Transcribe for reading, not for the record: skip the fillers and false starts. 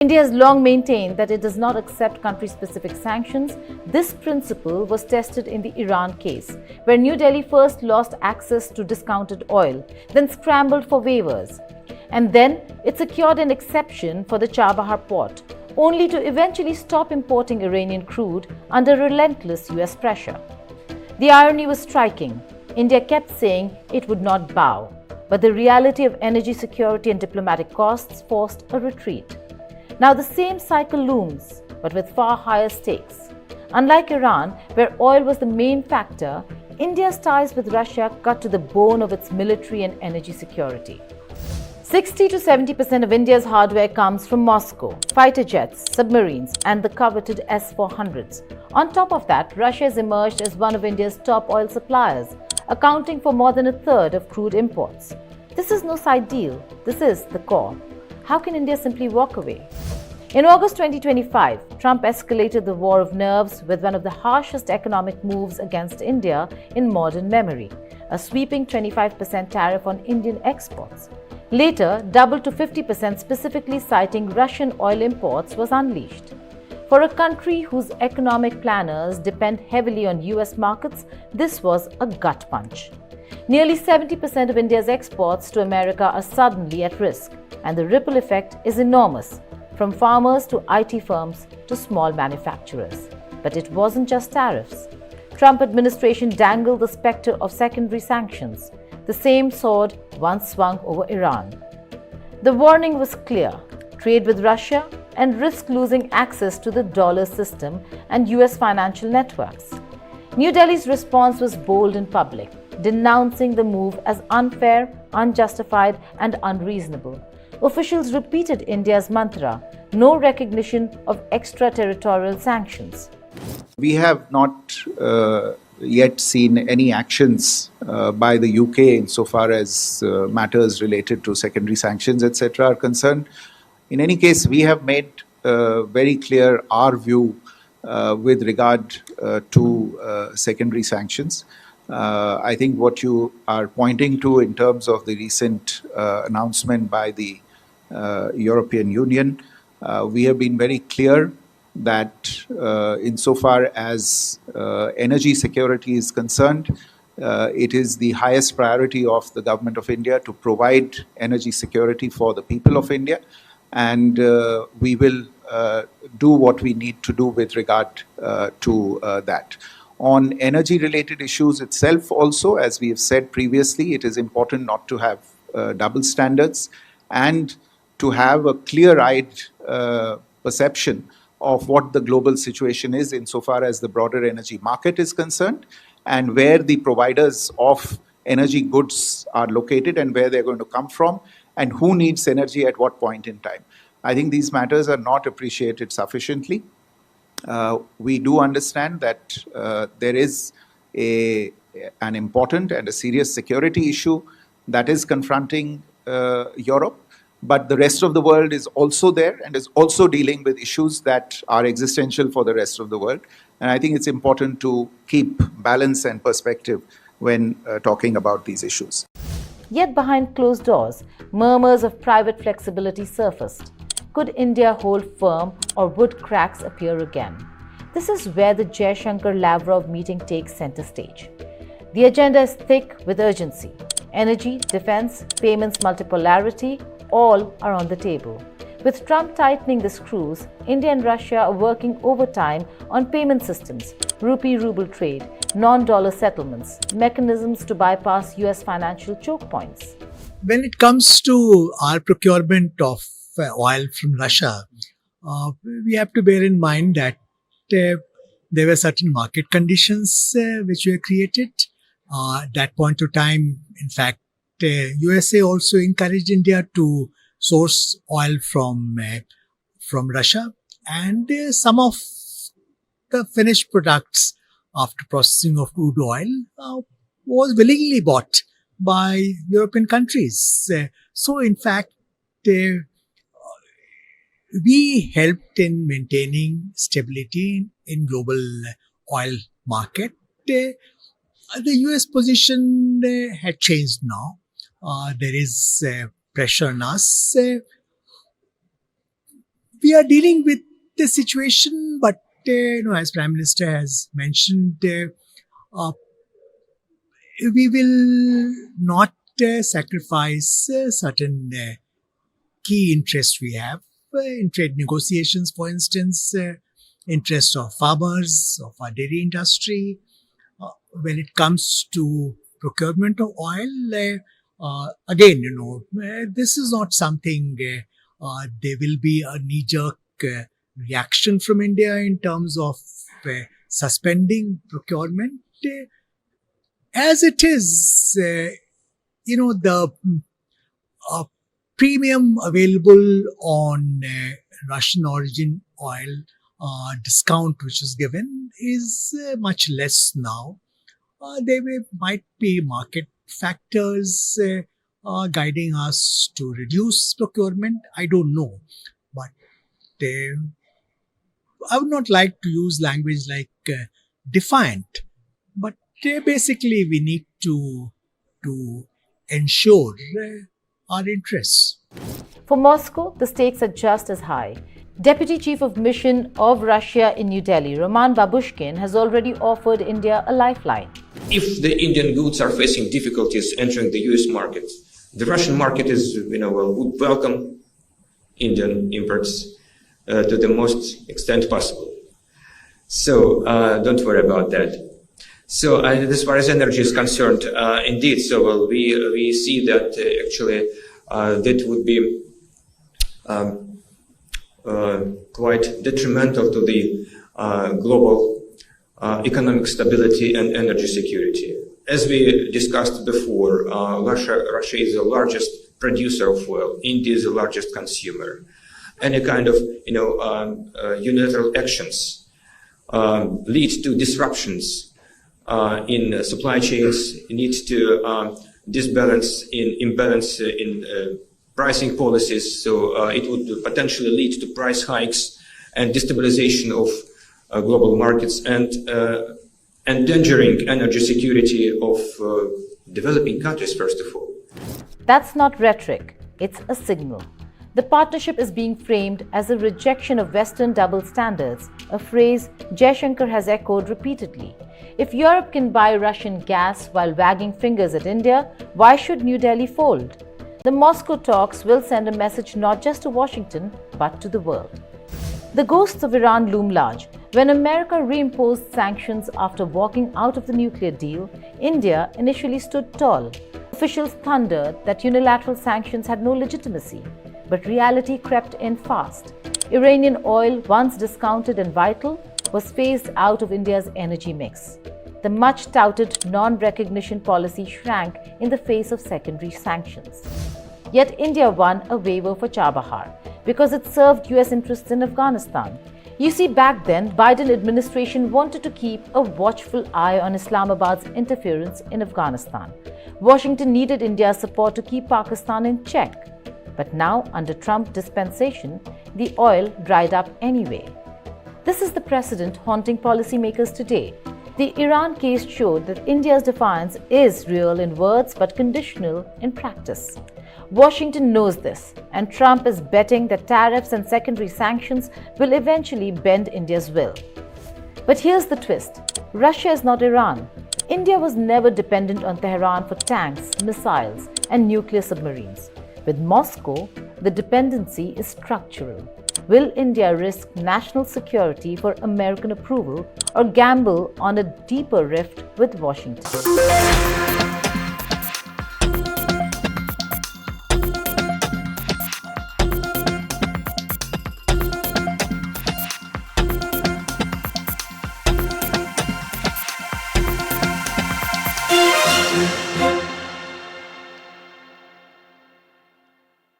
India has long maintained that it does not accept country-specific sanctions. This principle was tested in the Iran case, where New Delhi first lost access to discounted oil, then scrambled for waivers. And then it secured an exception for the Chabahar port, only to eventually stop importing Iranian crude under relentless US pressure. The irony was striking. India kept saying it would not bow, but the reality of energy security and diplomatic costs forced a retreat. Now the same cycle looms, but with far higher stakes. Unlike Iran, where oil was the main factor, India's ties with Russia cut to the bone of its military and energy security. 60 to 70% of India's hardware comes from Moscow, fighter jets, submarines, and the coveted S-400s. On top of that, Russia has emerged as one of India's top oil suppliers, accounting for more than a third of crude imports. This is no side deal. This is the core. How can India simply walk away? In August 2025, Trump escalated the war of nerves with one of the harshest economic moves against India in modern memory, a sweeping 25% tariff on Indian exports. Later, doubled to 50%, specifically citing Russian oil imports, was unleashed. For a country whose economic planners depend heavily on US markets, this was a gut punch. Nearly 70% of India's exports to America are suddenly at risk, and the ripple effect is enormous, from farmers to IT firms to small manufacturers. But it wasn't just tariffs. Trump administration dangled the specter of secondary sanctions, the same sword once swung over Iran. The warning was clear: trade with Russia and risk losing access to the dollar system and US financial networks. New Delhi's response was bold in public, denouncing the move as unfair, unjustified, and unreasonable. Officials repeated India's mantra: no recognition of extraterritorial sanctions. We have not yet seen any actions by the UK insofar as matters related to secondary sanctions, etc. are concerned. In any case, we have made very clear our view with regard to secondary sanctions. I think what you are pointing to in terms of the recent announcement by the European Union, we have been very clear that insofar as energy security is concerned, it is the highest priority of the Government of India to provide energy security for the people of India, and we will do what we need to do with regard to that. On energy-related issues itself also, as we have said previously, it is important not to have double standards and to have a clear-eyed perception of what the global situation is insofar as the broader energy market is concerned, and where the providers of energy goods are located and where they're going to come from, and who needs energy at what point in time. I think these matters are not appreciated sufficiently. We do understand that there is an important and a serious security issue that is confronting Europe, but the rest of the world is also there and is also dealing with issues that are existential for the rest of the world. And I think it's important to keep balance and perspective when talking about these issues. Yet behind closed doors, murmurs of private flexibility surfaced. Could India hold firm, or would cracks appear again? This is where the Jaishankar-Lavrov meeting takes center stage. The agenda is thick with urgency. Energy, defense, payments, multipolarity, all are on the table. With Trump tightening the screws, India and Russia are working overtime on payment systems, rupee-ruble trade, non-dollar settlements, mechanisms to bypass US financial choke points. When it comes to our procurement of oil from Russia, we have to bear in mind that there were certain market conditions which were created. At that point of time, in fact, USA also encouraged India to source oil from Russia, and some of the finished products after processing of crude oil was willingly bought by European countries. So in fact, we helped in maintaining stability in global oil market. The US position had changed now. There is pressure on us. we are dealing with the situation, but as Prime Minister has mentioned, we will not sacrifice certain key interests we have in trade negotiations, for instance, interests of farmers, of our dairy industry. When it comes to procurement of oil, again, this is not something there will be a knee-jerk reaction from India in terms of suspending procurement. As it is, the premium available on Russian origin oil discount which is given is much less now. There might be market factors guiding us to reduce procurement. I don't know. But I would not like to use language like defiant. But basically, we need to ensure our interests. For Moscow, the stakes are just as high. Deputy Chief of Mission of Russia in New Delhi, Roman Babushkin, has already offered India a lifeline. If the Indian goods are facing difficulties entering the US market, the Russian market would welcome Indian imports to the most extent possible. So don't worry about that. So as far as energy is concerned, indeed, we see that actually that would be quite detrimental to the global economic stability and energy security. As we discussed before, Russia is the largest producer of oil. India is the largest consumer. Any kind of unilateral actions lead to disruptions in supply chains, leads to imbalance in pricing policies. So it would potentially lead to price hikes and destabilization of global markets and endangering energy security of developing countries, first of all. That's not rhetoric, it's a signal. The partnership is being framed as a rejection of Western double standards, a phrase Jaishankar has echoed repeatedly. If Europe can buy Russian gas while wagging fingers at India, why should New Delhi fold? The Moscow talks will send a message not just to Washington, but to the world. The ghosts of Iran loom large. When America reimposed sanctions after walking out of the nuclear deal, India initially stood tall. Officials thundered that unilateral sanctions had no legitimacy, but reality crept in fast. Iranian oil, once discounted and vital, was phased out of India's energy mix. The much-touted non-recognition policy shrank in the face of secondary sanctions. Yet India won a waiver for Chabahar because it served US interests in Afghanistan. You see, back then, Biden administration wanted to keep a watchful eye on Islamabad's interference in Afghanistan. Washington needed India's support to keep Pakistan in check. But now, under Trump dispensation, the oil dried up anyway. This is the precedent haunting policymakers today. The Iran case showed that India's defiance is real in words but conditional in practice. Washington knows this, and Trump is betting that tariffs and secondary sanctions will eventually bend India's will. But here's the twist. Russia is not Iran. India was never dependent on Tehran for tanks, missiles, and nuclear submarines. With Moscow, the dependency is structural. Will India risk national security for American approval or gamble on a deeper rift with Washington?